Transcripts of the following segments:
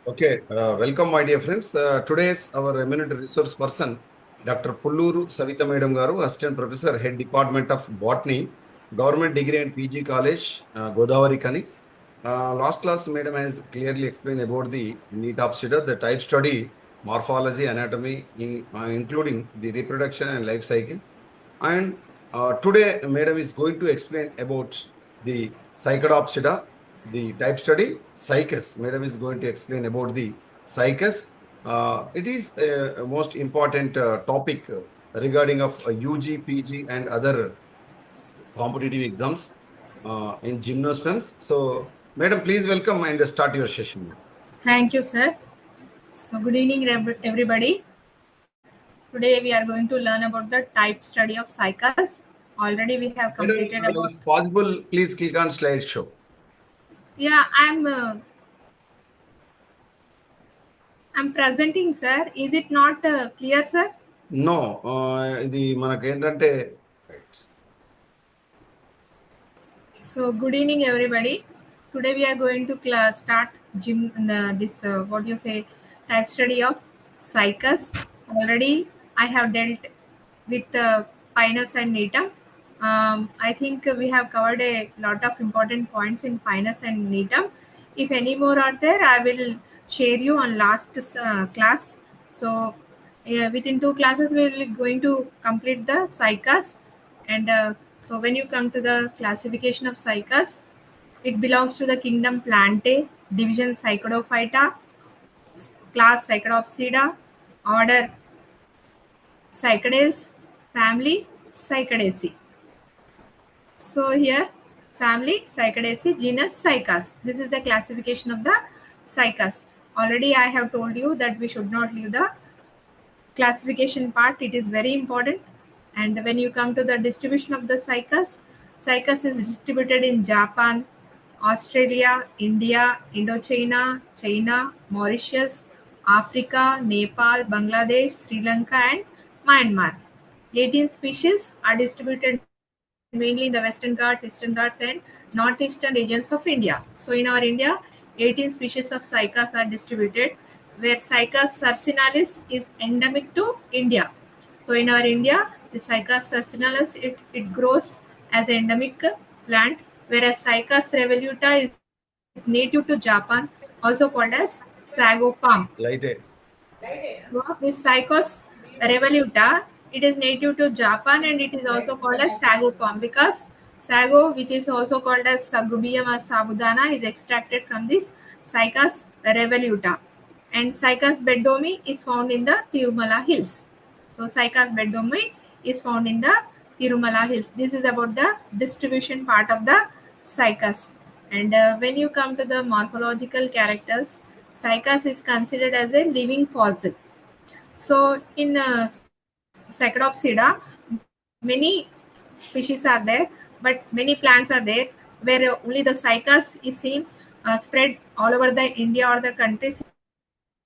Okay, welcome, my dear friends. Today's our eminent resource person, Dr. Pulluru Savita Madam Garu, Assistant Professor, Head Department of Botany, Government Degree and PG College, Godavari Kani. Last class, Madam has clearly explained about the NEET Opsida, the type study, morphology, anatomy, including the reproduction and life cycle. And today, Madam is going to explain about the Psychedopsida, the type study, cycus. Madam is going to explain about the cycus. It is a most important topic regarding of UG, PG and other competitive exams in gymnospems. So, Madam, please welcome and start your session. Thank you, sir. So, good evening, everybody. Today we are going to learn about the type study of cycus. Already we have Madam, completed about. if possible, please click on slideshow. Yeah, I'm presenting, sir. Is it not clear, sir? No, ఇది మనకి ఏంటంటే So, good evening, everybody. Today we are going to start this what you say type study of cycus. Already I have dealt with Pinus and Natum. I think we have covered a lot of important points in Pinus and Natum. If any more are there, I will share you on last class. So, within 2 classes, we will be going to complete the cycus. And so, when you come to the classification of cycus, it belongs to the kingdom Plantae, division Cycadophyta, class Cycadopsida, order Cycadales, family Cycadaceae. So here, family Cycadaceae, genus Cycas. This is the classification of the cycas. Already I have told you that we should not leave the classification part. It is very important. And when you come to the distribution of the cycas, cycas is distributed in Japan, Australia, India, Indochina, China, Mauritius, Africa, Nepal, Bangladesh, Sri Lanka, and Myanmar. 18 species are distributed mainly in the Western Ghats, Eastern Ghats, and northeastern regions of India. So, in our India, 18 species of cycas are distributed, where Cycas sarcinalis is endemic to India. So, in our India, the Cycas sarcinalis it grows as an endemic plant, whereas Cycas revoluta is native to Japan, also called as sago palm. Light. So this Cycos revoluta, it is native to Japan and it is also called as sago palm because sago, which is also called as sagubium or sabudana, is extracted from this Cycas revoluta. And Cycas bedomi is found in the Tirumala hills. So Cycas bedomi is found in the Tirumala hills. This is about the distribution part of the Cycas. And when you come to the morphological characters, Cycas is considered as a living fossil. So in Saccharopsida, many species are there, but many plants are there where only the cycas is seen spread all over the India or the countries.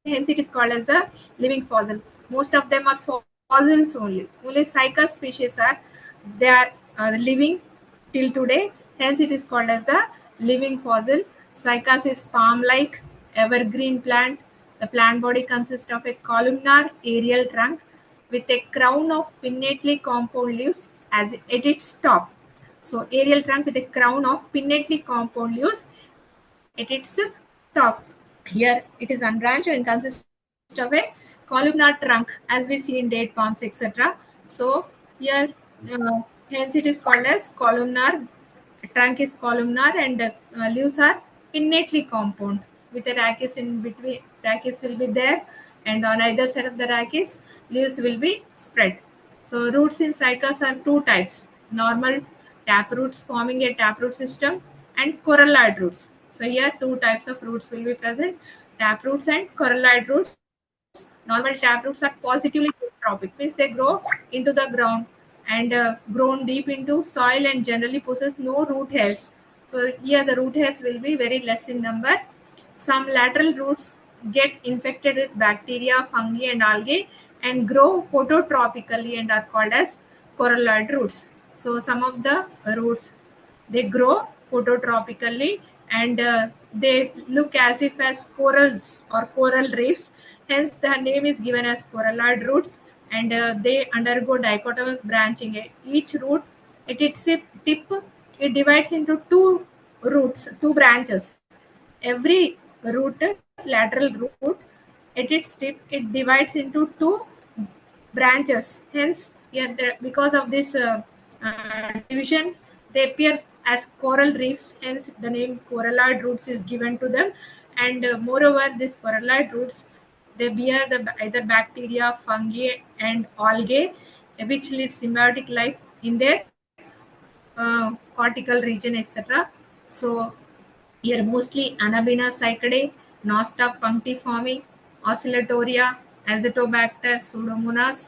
Hence, it is called as the living fossil. Most of them are fossils only. Only cycas species are they are living till today. Hence, it is called as the living fossil. Cycas is palm-like evergreen plant. The plant body consists of a columnar aerial trunk with a crown of pinnately compound leaves as at its top. So, aerial trunk with a crown of pinnately compound leaves at its top. Here it is unbranched and consists of a columnar trunk as we see in date palms, etc. So here hence it is called as columnar. Trunk is columnar and leaves are pinnately compound with a rachis in between. Rachis will be there and on either side of the rachis leaves will be spread. So roots in cycas are two types: normal tap roots forming a taproot system and coralloid roots. So here two types of roots will be present: tap roots and coralloid roots. Normal tap roots are positively tropic, means they grow into the ground and grown deep into soil and generally possess no root hairs. So here the root hairs will be very less in number. Some lateral roots get infected with bacteria, fungi and algae and grow phototropically and are called as coralloid roots. So some of the roots they grow phototropically and they look as if as corals or coral reefs. Hence, the name is given as coralloid roots, and they undergo dichotomous branching. Each root at its tip, it divides into two branches. Every root, lateral root, at its tip, it divides into two branches. Hence, yeah, because of this division, they appear as coral reefs. Hence, the name coralloid roots is given to them. And moreover, these coralloid roots, they bear either bacteria, fungi, and algae, which lead symbiotic life in their cortical region, etc. So here mostly Anabina cycadae, Nostoc punctiforme, Oscillatoria, Azotobacter, Pseudomonas,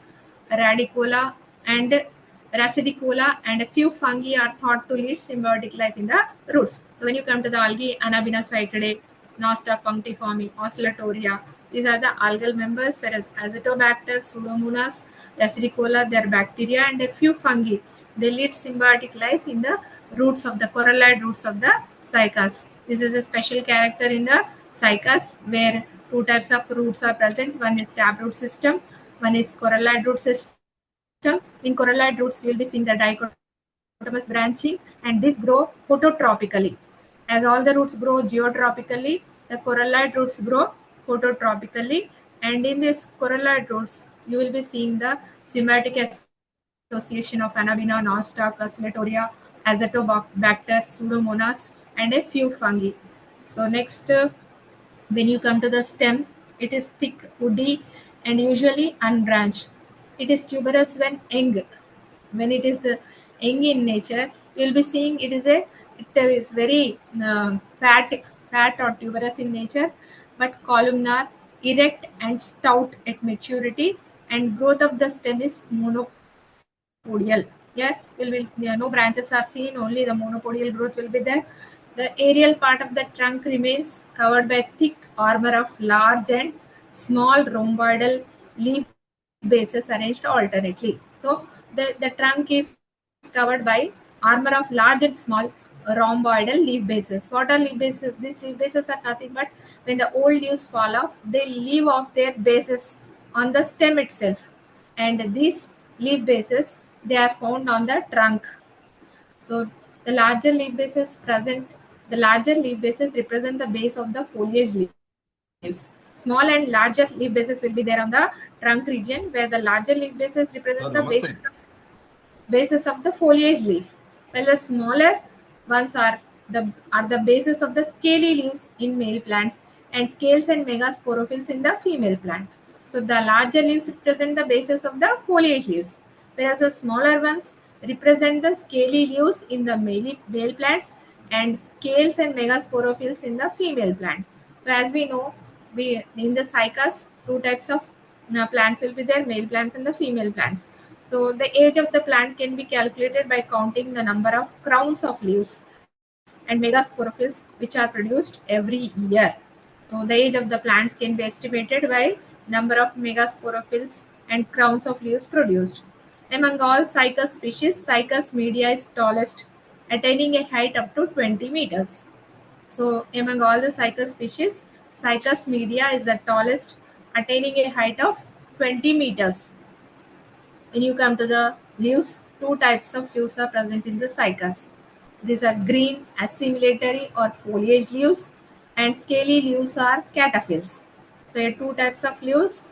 Radicola, and Racidicola, and a few fungi are thought to lead symbiotic life in the roots. So when you come to the algae, Anabina cycadae, Nostoc punctiforme, Oscillatoria, these are the algal members, whereas Azotobacter, Pseudomonas, Racidicola, they are bacteria, and a few fungi. They lead symbiotic life in the roots of the coralloid roots of the cycas. This is a special character in the cycas where two types of roots are present. One is taproot system, one is coralloid root system. In coralloid roots, you will be seeing the dichotomous branching, and these grow phototropically. As all the roots grow geotropically, the coralloid roots grow phototropically, and in these coralloid roots, you will be seeing the symbiotic association of Anabina, Nostoc, Oscillatoria, Azotobacter, Pseudomonas, and a few fungi. So next, when you come to the stem, it is thick, woody, and usually unbranched. It is tuberous when young. When it is young in nature, you will be seeing it is very fat or tuberous in nature, but columnar, erect, and stout at maturity. And growth of the stem is monopodial. Yeah, no branches are seen, only the monopodial growth will be there. The aerial part of the trunk remains covered by thick armor of large and small rhomboidal leaf bases arranged alternately. So the trunk is covered by armor of large and small rhomboidal leaf bases. What are leaf bases? These leaf bases are nothing but when the old leaves fall off, they leave off their bases on the stem itself. And these leaf bases, they are found on the trunk. So the larger leaf bases represent the base of the foliage leaves. Small and larger leaf bases will be there on the trunk region, where the larger leaf bases represent the bases of the foliage leaf, while the smaller ones are the bases of the scaly leaves in male plants and scales and megasporophylls in the female plant. So the larger leaves represent the bases of the foliage leaves, whereas the smaller ones represent the scaly leaves in the male plants and scales and megasporophylls in the female plant. So as we know, we in the cycas, two types of plants will be there, male plants and the female plants. So the age of the plant can be calculated by counting the number of crowns of leaves and megasporophylls which are produced every year. So the age of the plants can be estimated by number of megasporophylls and crowns of leaves produced. Among all cycas species, Cycas media is tallest, attaining a height up to 20 meters. So among all the cycas species, Cycas media is the tallest, attaining a height of 20 meters. When you come to the leaves, two types of leaves are present in the cycas. These are green assimilatory or foliage leaves, and scaly leaves are cataphylls. So here two types of leaves,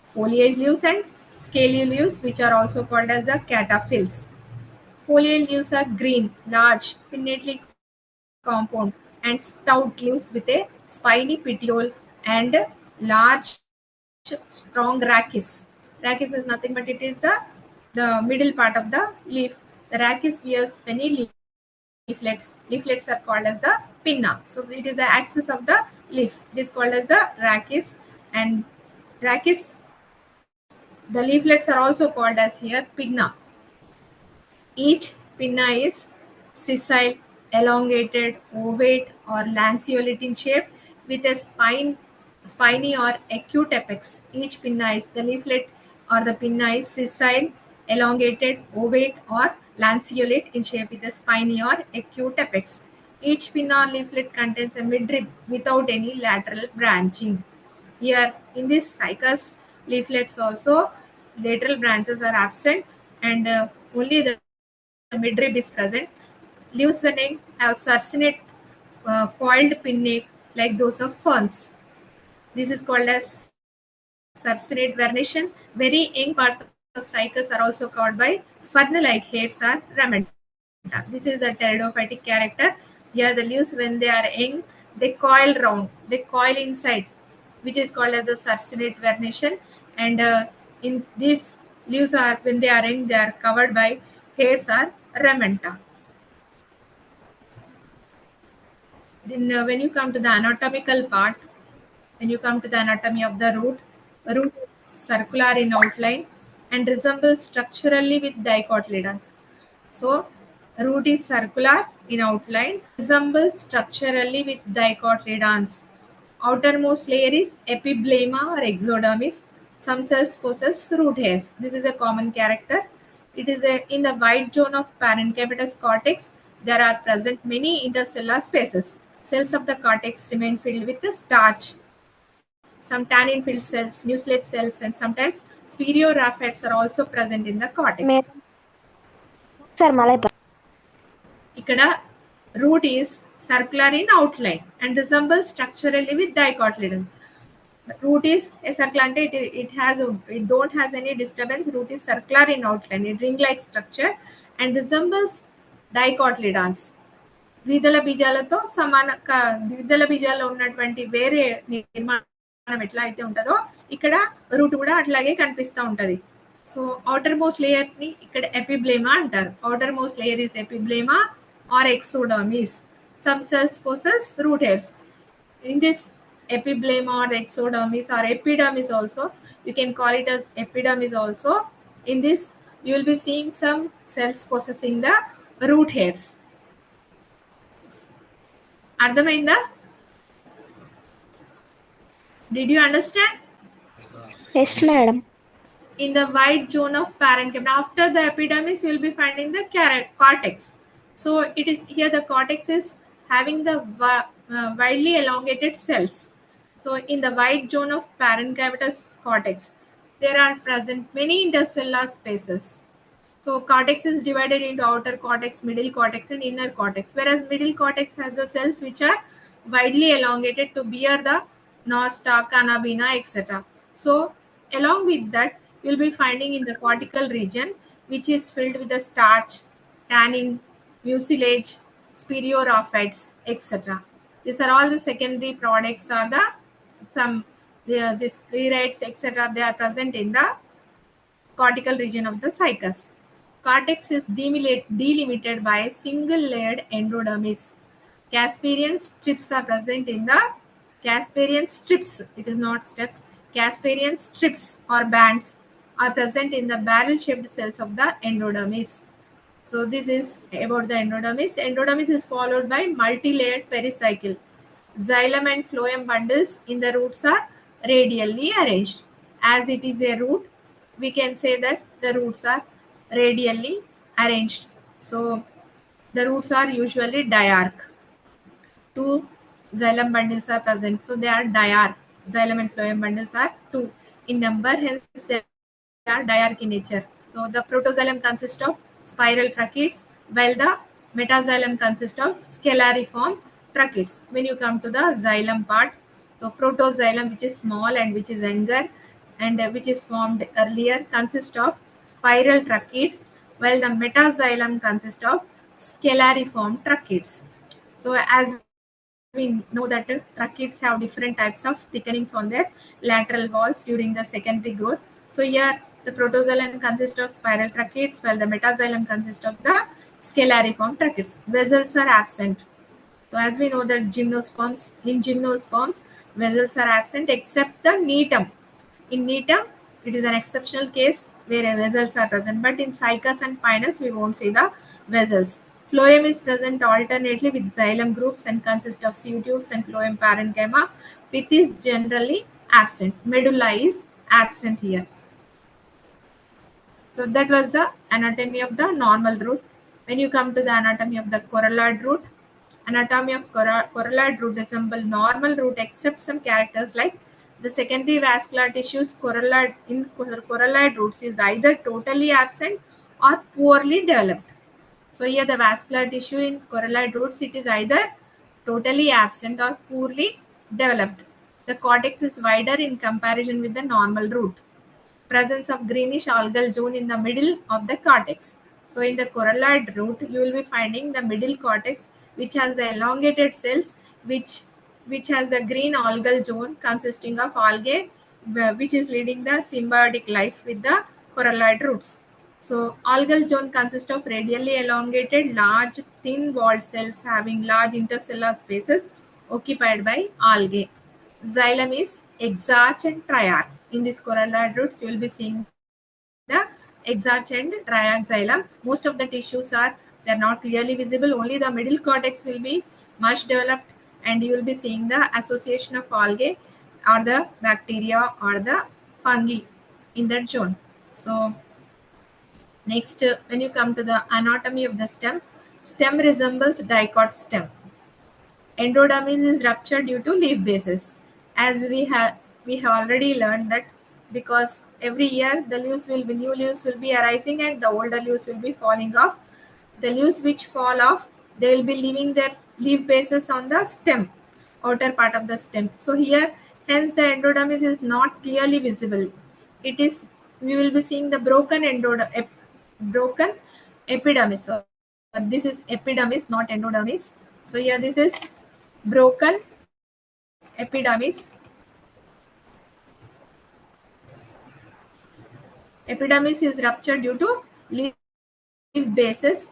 foliage leaves and scaly leaves, which are also called as the cataphylls. Foliage leaves are green, large, pinnately compound, and stout leaves with a spiny petiole and large strong rachis. Rachis is nothing but it is the middle part of the leaf. The rachis wears many leaflets. Leaflets are called as the pinna. So it is the axis of the leaf. It is called as the rachis, and rachis, the leaflets are also called as here pinna. Each pinna is sessile, elongated, ovate, or lanceolate in shape with a spiny or acute apex. Each pinna is the leaflet or the pinna is sessile, elongated, ovate, or lanceolate in shape with a spiny or acute apex. Each pin or leaflet contains a midrib without any lateral branching. Here in this cycas leaflets also lateral branches are absent, and only the midrib is present. Leaves when have circinate coiled pinnae like those of ferns. This is called as circinate vernation. Very young parts of cycas are also covered by fern-like heads or ramenta. This is the pteridophytic character. Here the leaves when they are young, they coil round, they coil inside, which is called as the circinate vernation. And in these leaves are when they are young, they are covered by hairs or ramenta. Then when you come to the anatomical part, when you come to the anatomy of the root is circular in outline and resembles structurally with dicotyledons. So, root is circular in outline, resembles structurally with dicotyledons. Outermost layer is epiblema or exodermis. Some cells possess root hairs. This is a common character. It is in the wide zone of parenchymatous cortex. There are present many intercellular spaces. Cells of the cortex remain filled with starch. Some tannin-filled cells, mucilage cells, and sometimes spiroraphites are also present in the cortex. Sir, Malay. Ikkada root is circular in outline and resembles structurally with dicotyledon. Root is a circular, it don't has any disturbance. Root is circular in outline, a ring-like structure and resembles dicotyledons. ద్విదళ బీజాలతో ద్విదళ బీజాల్లో ఉన్నటువంటి వేరే నిర్మాణం ఎట్లా అయితే ఉంటుందో ఇక్కడ route కూడా అట్లాగే కనిపిస్తూ ఉంటది. సో అవుటర్ మోస్ట్ లేయర్ ని ఇక్కడ ఎపిబ్లేమా అంటారు. Outermost layer is epiblema or exodermis. Some cells possess root hairs. In this epiblema or exodermis or epidermis also, you can call it as epidermis also. In this you will be seeing some cells possessing the root hairs. అర్థమైందా? Did you understand? Yes, madam. In the wide zone of parenchyma, after the epidermis, you will be finding the cortex. So it is here the cortex is having the widely elongated cells. So in the wide zone of parenchymatous cortex, there are present many intercellular spaces. So cortex is divided into outer cortex, middle cortex, and inner cortex. Whereas middle cortex has the cells which are widely elongated to bear the nosta, canabina, etc. So along with that, you'll be finding in the cortical region, which is filled with the starch, tannin, mucilage, spiroraphites, etc. These are all the secondary products or the this sclerites, etc. They are present in the cortical region of the cycas. Cortex is delimited by single layered endodermis. Casparian strips are present in the Casparian strips. It is not steps. Casparian strips or bands are present in the barrel-shaped cells of the endodermis. So this is about the endodermis. Endodermis is followed by multi-layered pericycle. Xylem and phloem bundles in the roots are radially arranged. As it is a root, we can say that the roots are radially arranged. So the roots are usually diarch. Two xylem bundles are present, so they are diarch. Xylem and phloem bundles are two in number, hence they are diarch in nature. So the protoxylem consists of spiral tracheids, while the metaxylem consists of scalariform tracheids. When you come to the xylem part, so protoxylem, which is small and which is younger and which is formed earlier, consists of spiral tracheids, while the metaxylem consists of scalariform tracheids. So as we know that tracheids have different types of thickenings on their lateral walls during the secondary growth. So here the protoxylem consists of spiral tracheids, while the metaxylem consists of the scalariform tracheids. Vessels are absent. So as we know that in gymnosperms, vessels are absent except the neatum. In neatum, it is an exceptional case where vessels are present, but in cycas and pinus, we won't see the vessels. Phloem is present alternately with xylem groups and consists of sieve tubes and phloem parenchyma. Pith is generally absent. Medulla is absent here. So that was the anatomy of the normal root. When you come to the anatomy of the coralloid root, Anatomy of coralloid root resemble normal root except some characters like the secondary vascular tissues coralloid roots is either totally absent or poorly developed. So here the vascular tissue in coralloid roots, it is either totally absent or poorly developed. The cortex is wider in comparison with the normal root. Presence of greenish algal zone in the middle of the cortex. So in the coralloid root, you will be finding the middle cortex which has the elongated cells which has the green algal zone consisting of algae which is leading the symbiotic life with the coralloid roots. So algal zone consists of radially elongated, large, thin-walled cells having large intercellular spaces occupied by algae. Xylem is exarch and triarch. In this coralloid roots, you will be seeing the exarch and triarch xylem. Most of the tissues they're not clearly visible. Only the middle cortex will be much developed, and you will be seeing the association of algae or the bacteria or the fungi in that zone. So next, when you come to the anatomy of the stem resembles dicot stem. Endodermis is ruptured due to leaf bases. As we have already learned that because every year the new leaves will be arising and the older leaves will be falling off. The leaves which fall off, they will be leaving their leaf bases on the stem, outer part of the stem. So here, hence the endodermis is not clearly visible. It is, we will be seeing the broken epidermis. So this is epidermis, not endodermis. So here this is broken epidermis. Epidermis is ruptured due to leaf bases,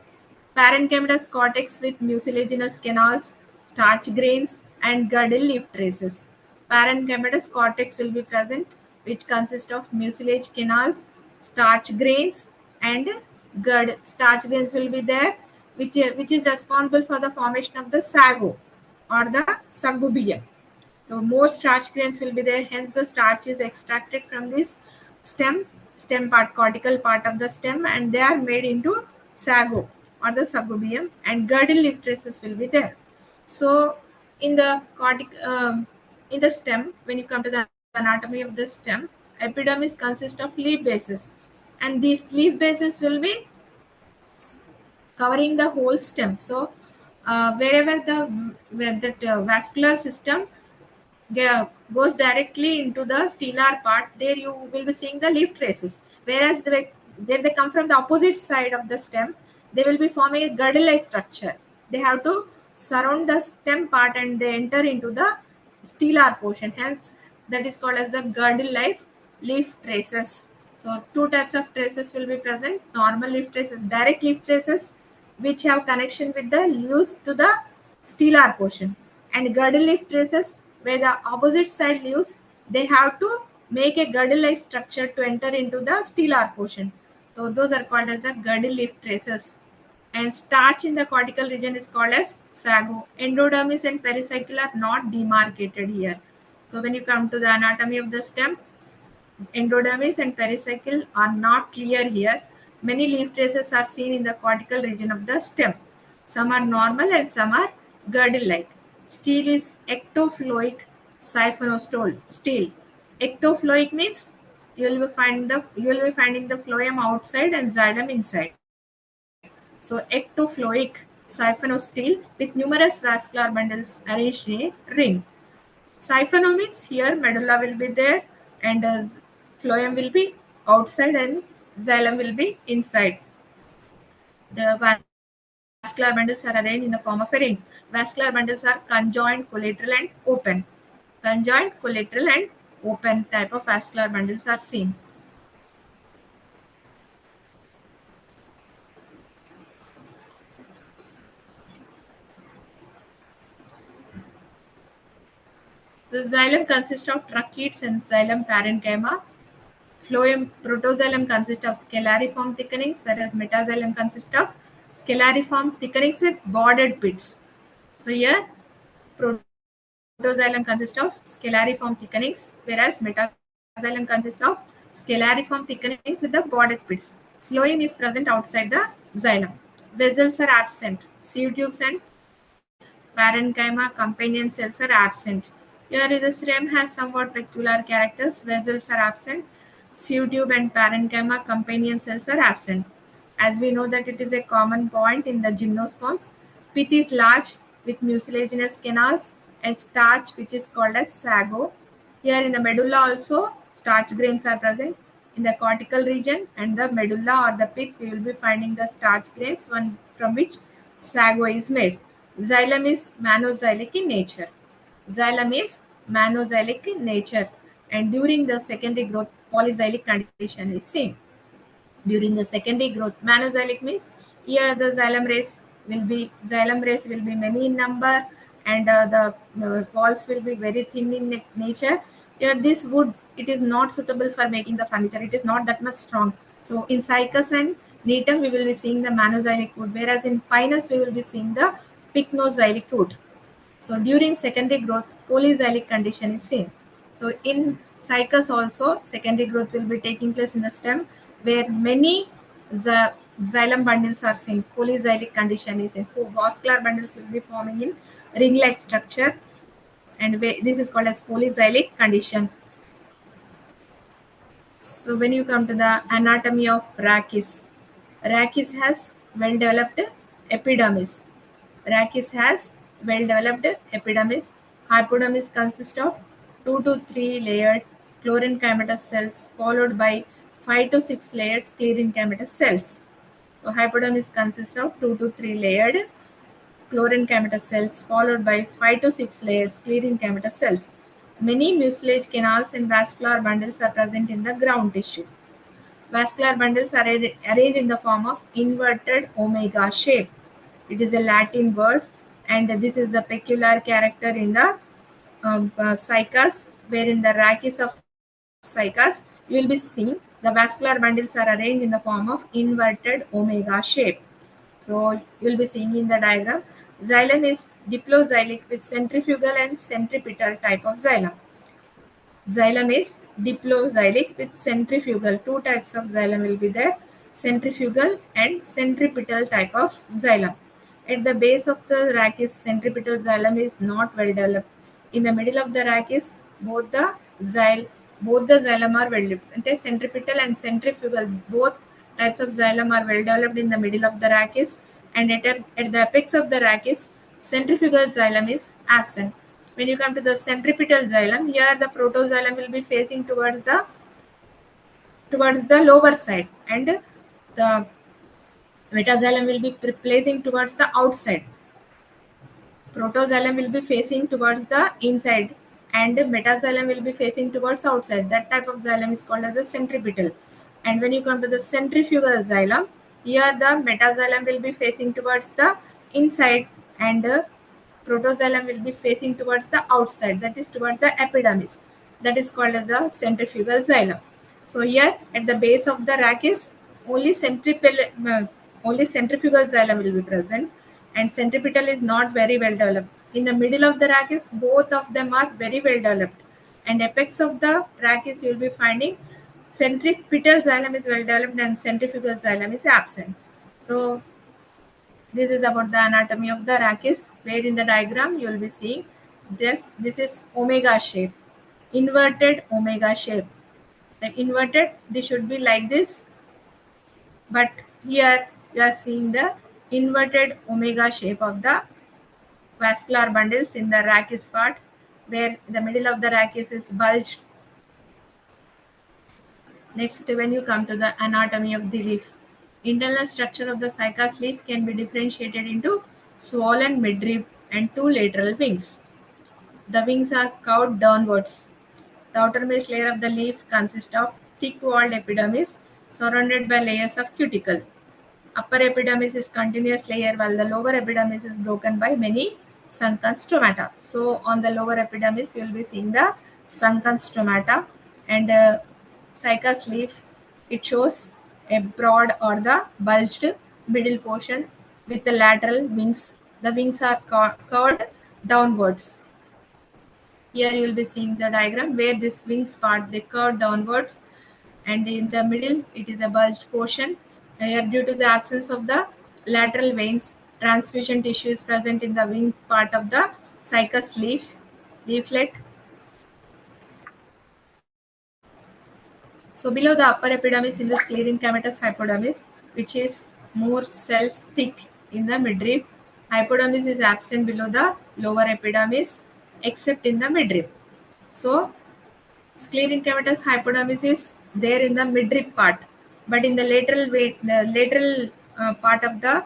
parenchymatous cortex with mucilaginous canals, starch grains, and girdle leaf traces. Parenchymatous cortex will be present, which consists of mucilage canals, starch grains, and starch grains will be there, which is responsible for the formation of the sago or the sagubium. So more starch grains will be there, hence the starch is extracted from this stem part, cortical part of the stem, and they are made into sago or the sagubium, and girdle leaf traces will be there. So in the in the stem, when you come to the anatomy of the stem, epidermis consists of leaf bases, and these leaf bases will be covering the whole stem. So where the vascular system goes directly into the stellar part, there you will be seeing the leaf traces. Whereas where they come from the opposite side of the stem, they will be forming a girdle-like structure. They have to surround the stem part and they enter into the stellar portion. Hence, that is called as the girdle-like leaf traces. So two types of traces will be present: normal leaf traces, direct leaf traces, which have connection with the leaves to the stellar portion, and girdle leaf traces where the opposite side leaves, they have to make a girdle like structure to enter into the stellar portion. So those are called as the girdle leaf traces. And starch in the cortical region is called as sago. Endodermis and pericycle are not demarcated here. So when you come to the anatomy of the stem, endodermis and pericycle are not clear here. Many leaf traces are seen in the cortical region of the stem. Some are normal and some are girdle-like. Stele is ectoploic stele. Ectoploic means you will be finding the phloem outside and xylem inside. So ectoploic siphonostele with numerous vascular bundles arranged in a ring. Siphono means here medulla will be there and phloem will be outside and xylem will be inside. The vascular bundles are arranged in the form of a ring. Vascular bundles are conjoined, collateral, and open. Conjoined, collateral, and open type of vascular bundles are seen. So xylem consists of tracheids and xylem parenchyma. Phloem protoxylem consists of scalariform thickenings, whereas metaxylem consists of scalariform thickenings with bordered pits. So here protoxylem consists of scalariform thickenings, whereas metaxylem consists of scalariform thickenings with the bordered pits. Phloem is present outside the xylem. Vessels are absent. Sieve tubes and parenchyma, companion cells are absent. Here the stem has somewhat peculiar characters. Vessels are absent. Sieve tube and parenchyma, companion cells are absent. As we know that it is a common point in the gymnosperms. Pith is large with mucilaginous canals and starch, which is called as sago. Here in the medulla also starch grains are present. In the cortical region and the medulla or the pith, we will be finding the starch grains, one from which sago is made. Xylem is monoxylic in nature. Xylem is monoxylic in nature, and during the secondary growth, polyxylic condition is seen. During the secondary growth, monoxylic means here the xylem rays will be many in number, and the walls will be very thin in nature. Here this wood, it is not suitable for making the furniture. It is not that much strong. So in Cycas and Netum we will be seeing the monoxylic wood, whereas in Pinus we will be seeing the pycnoxylic wood. So during secondary growth, polyxylic condition is seen. So in Cycas also, secondary growth will be taking place in the stem where many xylem bundles are seen. Polyxylic condition is seen. Vascular bundles will be forming in ring-like structure, and this is called as polyxylic condition. So when you come to the anatomy of Rachis, Rachis has well-developed epidermis. Rachis has well-developed epidermis. Hypodermis consists of 2 to 3 layered chlorenchymatous cells followed by 5 to 6 layered sclerenchymatous cells. So hypodermis consists of 2 to 3 layered chlorenchymatous cells followed by 5 to 6 layered sclerenchymatous cells. Many mucilage canals and vascular bundles are present in the ground tissue. Vascular bundles are arranged in the form of inverted omega shape. It is a Latin word, and this is the peculiar character in the cycas, where in the rachis of cycas, you will be seeing the vascular bundles are arranged in the form of inverted omega shape. So you will be seeing in the diagram, xylem is diploxylic with centrifugal and centripetal type of xylem. Xylem is diploxylic with centrifugal. Two types of xylem will be there, centrifugal and centripetal type of xylem. At the base of the rachis, centripetal xylem is not well developed. In the middle of the rachis, both the xylem are well developed. And centripetal and centrifugal, both types of xylem are well developed in the middle of the rachis, and at the apex of the rachis, centrifugal xylem is absent. When you come to the centripetal xylem, here the protoxylem will be facing towards the lower side, and the metaxylem will be placing towards the outside. Protoxylem will be facing towards the inside, and metaxylem will be facing towards outside. That type of xylem is called as the centripetal. And when you come to the centrifugal xylem, here the metaxylem will be facing towards the inside, and protoxylem will be facing towards the outside, that is towards the epidermis. That is called as the centrifugal xylem. So here at the base of the rachis, only centrifugal xylem will be present, and centripetal is not very well developed. In the middle of the rachis, both of them are very well developed, and apex of the rachis you will be finding centripetal xylem is well developed and centrifugal xylem is absent. So this is about the anatomy of the rachis, where in the diagram you will be seeing this is omega shape, inverted omega shape. The inverted, this should be like this, but here you are seeing the inverted omega shape of the vascular bundles in the rachis part, where the middle of the rachis is bulged. Next, when you come to the anatomy of the leaf, internal structure of the cycas leaf can be differentiated into swollen midrib and two lateral wings. The wings are curved downwards. The outermost layer of the leaf consists of thick-walled epidermis surrounded by layers of cuticle. Upper epidermis is continuous layer, while the lower epidermis is broken by many sunken stomata. So on the lower epidermis, you will be seeing the sunken stomata, and cycas leaf, it shows a broad or the bulged middle portion with the lateral wings. The wings are curved downwards. Here you will be seeing the diagram where this wings part, they curve downwards, and in the middle it is a bulged portion. Here, due to the absence of the lateral veins, transfusion tissue is present in the wing part of the cycas leaflet. So below the upper epidermis in the sclerenchymatous hypodermis, which is more cells thick in the midrib. Hypodermis is absent below the lower epidermis except in the midrib. So sclerenchymatous hypodermis is there in the midrib part, but in the lateral part of the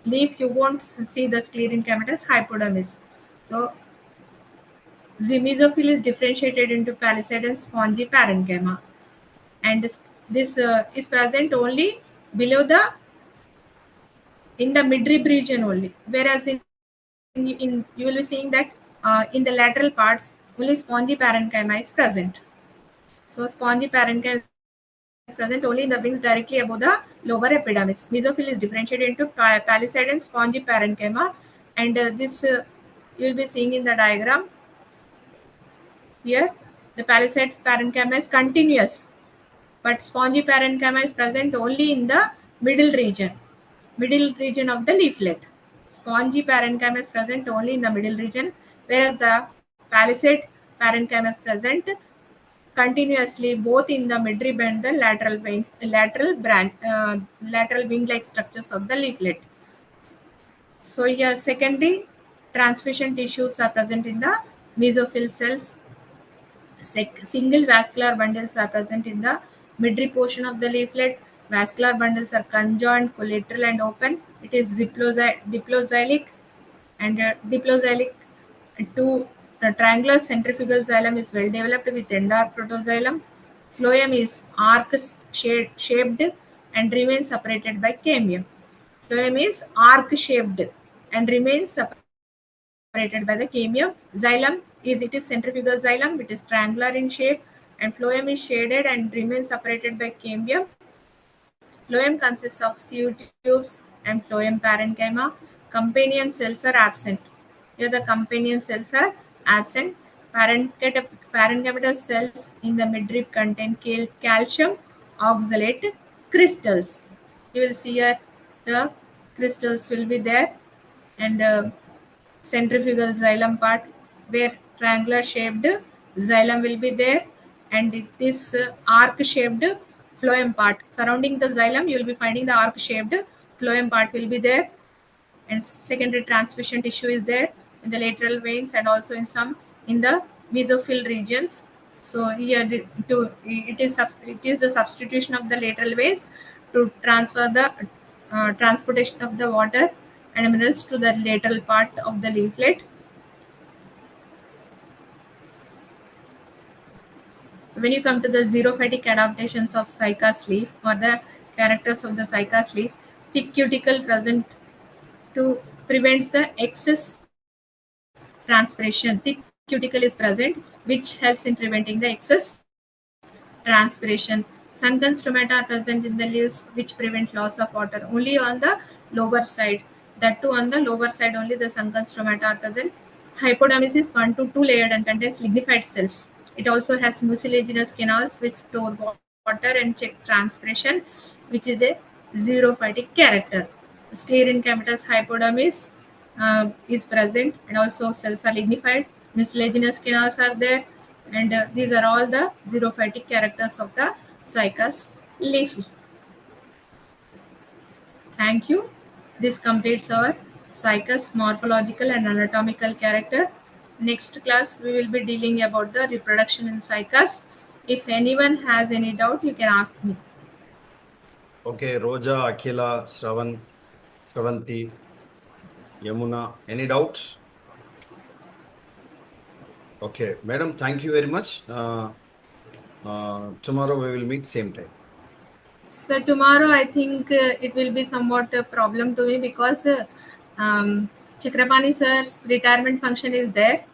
leaf you won't see the sclerenchymatous hypodermis. So the mesophyll is differentiated into palisade and spongy parenchyma, and this is present only below the in the midrib region only, whereas in you will be seeing that in the lateral parts only spongy parenchyma is present. So spongy parenchyma is present only in the wings directly above the lower epidermis. Mesophyll is differentiated into palisade and spongy parenchyma, and this you will be seeing in the diagram here. The palisade parenchyma is continuous, but spongy parenchyma is present only in the middle region of the leaflet. Spongy parenchyma is present only in the middle region, whereas the palisade parenchyma is present continuously both in the midrib and the lateral veins, lateral wing-like structures of the leaflet. So here secondary transfusion tissues are present in the mesophyll cells. Single vascular bundles are present in the midrib portion of the leaflet. Vascular bundles are conjoined, collateral, and open. It is diploxylic, and diploxylic to triangular centrifugal xylem is well developed with endark protoxylem. Phloem is arc-shaped and remains separated by cambium. Phloem is arc-shaped and remains separated by the cambium. Xylem it is centrifugal xylem, it is triangular in shape, and phloem is shaded and remains separated by cambium. Phloem consists of sieve tubes and phloem parenchyma. Companion cells are absent. Here the companion cells are absent. Parenchymatous cells in the midrib contain calcium oxalate crystals. You will see here the crystals will be there, and centrifugal xylem part where triangular shaped xylem will be there, and this arc shaped phloem part surrounding the xylem. You will be finding the arc shaped phloem part will be there, and secondary transfusion tissue is there in the lateral veins and also in the mesophyll regions. So here it is the substitution of the lateral veins to transfer the transportation of the water and minerals to the lateral part of the leaflet. So when you come to the xerophytic adaptations of cycas leaf or the characters of the cycas leaf, thick cuticle present to prevents the excess transpiration. Thick cuticle is present, which helps in preventing the excess transpiration. Sunken stomata are present in the leaves, which prevent loss of water only on the lower side. That too on the lower side only the sunken stomata are present. Hypodermis is 1 to 2 layered and contains lignified cells. It also has mucilaginous canals which store water and check transpiration, which is a xerophytic character. Sclerenchymatous hypodermis is present, and also cells are lignified. Mucilaginous canals are there, and these are all the xerophytic characters of the cycas leaf. Thank you. This completes our cycas morphological and anatomical character. Next class we will be dealing about the reproduction in cycas. If anyone has any doubt, you can ask me. Okay, Roja, Akhila, Shravanti, Yamuna, any doubts? Okay, madam, thank you very much. Tomorrow we will meet same time. So tomorrow I think it will be somewhat a problem to me because Chakrapani sir's retirement function is there.